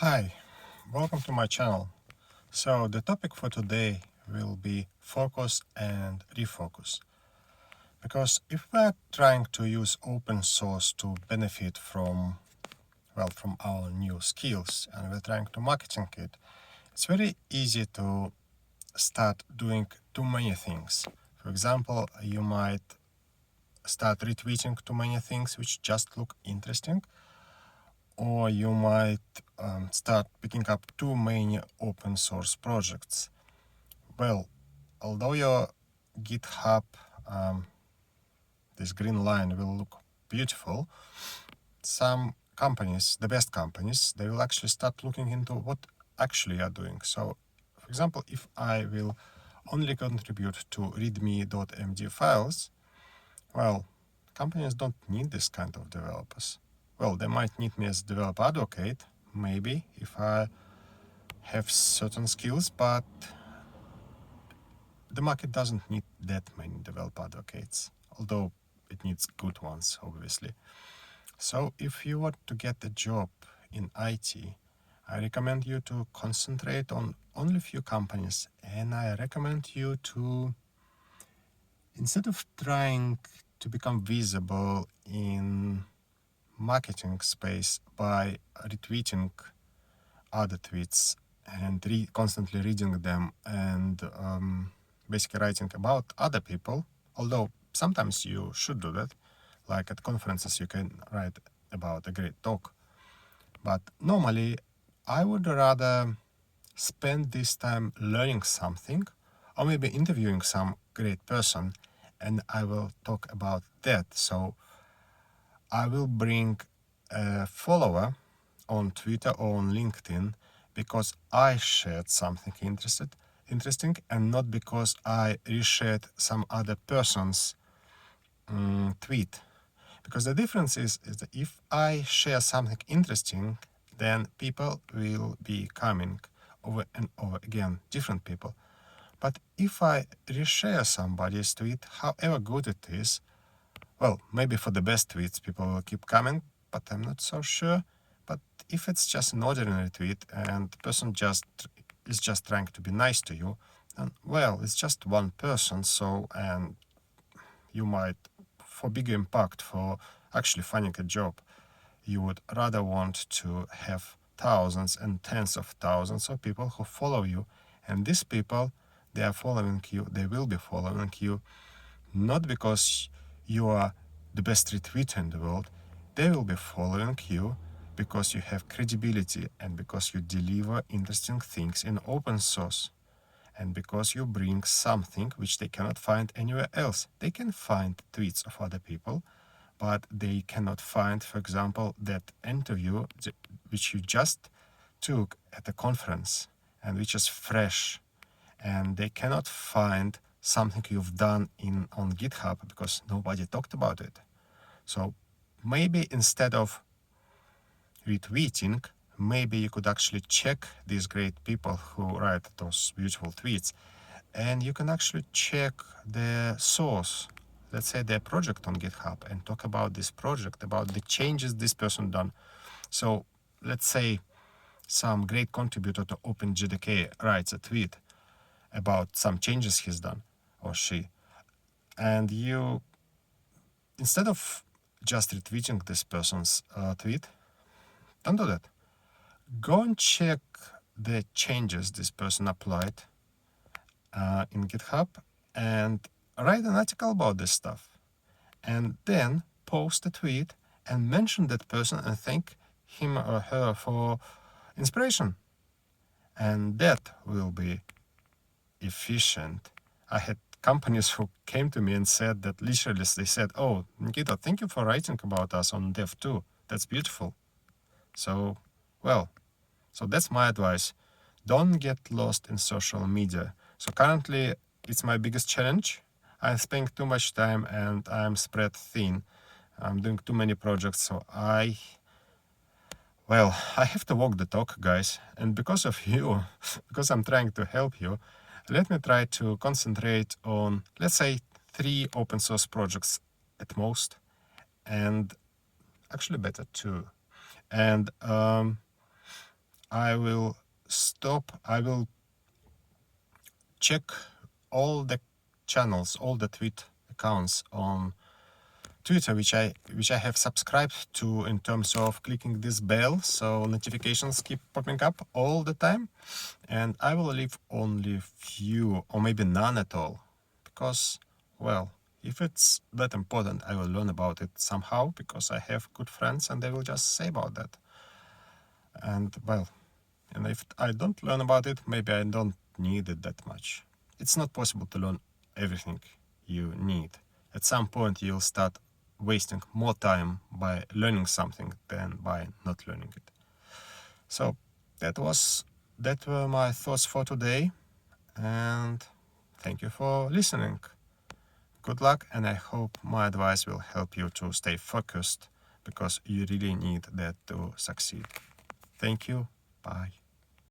Hi, welcome to my channel. So the topic for today will be focus and refocus. Because if we're trying to use open source to benefit from our new skills and we're trying to marketing it, it's very easy to start doing too many things. For example, you might start retweeting too many things which just look interesting, or you might start picking up too many open source projects. Well, although your GitHub, this green line will look beautiful, some companies, the best companies, they will actually start looking into what actually you are doing. So, for example, if I will only contribute to readme.md files, well, companies don't need this kind of developers. Well, they might need me as developer advocate, maybe, if I have certain skills, but the market doesn't need that many developer advocates, although it needs good ones, obviously. So if you want to get a job in IT, I recommend you to concentrate on only a few companies, and I recommend you to, instead of trying to become visible in marketing space by retweeting other tweets and constantly reading them and basically writing about other people, although sometimes you should do that, like at conferences you can write about a great talk. But normally I would rather spend this time learning something or maybe interviewing some great person, and I will talk about that. So I will bring a follower on Twitter or on LinkedIn because I shared something interesting, and not because I reshared some other person's tweet. Because the difference is that if I share something interesting, then people will be coming over and over again, different people. But if I reshare somebody's tweet, however good it is, well, maybe for the best tweets people will keep coming, but I'm not so sure. But if it's just an ordinary tweet and the person is just trying to be nice to you, then well, it's just one person, so and you might, for bigger impact, for actually finding a job, you would rather want to have thousands and tens of thousands of people who follow you, and these people, they are following you, they will be following you not because you are the best retweeter in the world. They will be following you because you have credibility and because you deliver interesting things in open source and because you bring something which they cannot find anywhere else. They can find tweets of other people, but they cannot find, for example, that interview which you just took at a conference and which is fresh, and they cannot find something you've done on GitHub because nobody talked about it. So maybe instead of retweeting, maybe you could actually check these great people who write those beautiful tweets, and you can actually check the source, let's say their project on GitHub, and talk about this project, about the changes this person done. So let's say some great contributor to OpenJDK writes a tweet about some changes he's done, or she, and you, instead of just retweeting this person's tweet, don't do that. Go and check the changes this person applied in GitHub and write an article about this stuff, and then post a tweet and mention that person and thank him or her for inspiration, and that will be efficient. I had companies who came to me and said that literally they said, "Oh, Nikita, thank you for writing about us on Dev2. That's beautiful." So, well, so that's my advice. Don't get lost in social media. So currently, it's my biggest challenge. I'm spending too much time and I'm spread thin. I'm doing too many projects, so I have to walk the talk, guys. And because of you, because I'm trying to help you, let me try to concentrate on, let's say, 3 open source projects at most, and actually better 2. And I will check all the channels, all the tweet accounts on Twitter, which I have subscribed to, in terms of clicking this bell, so notifications keep popping up all the time. And I will leave only few, or maybe none at all, because, well, if it's that important, I will learn about it somehow, because I have good friends and they will just say about that. And, well, and if I don't learn about it, maybe I don't need it that much. It's not possible to learn everything you need. At some point, you'll start wasting more time by learning something than by not learning it. So that were my thoughts for today, and thank you for listening. Good luck, and I hope my advice will help you to stay focused, because you really need that to succeed. Thank you. Bye.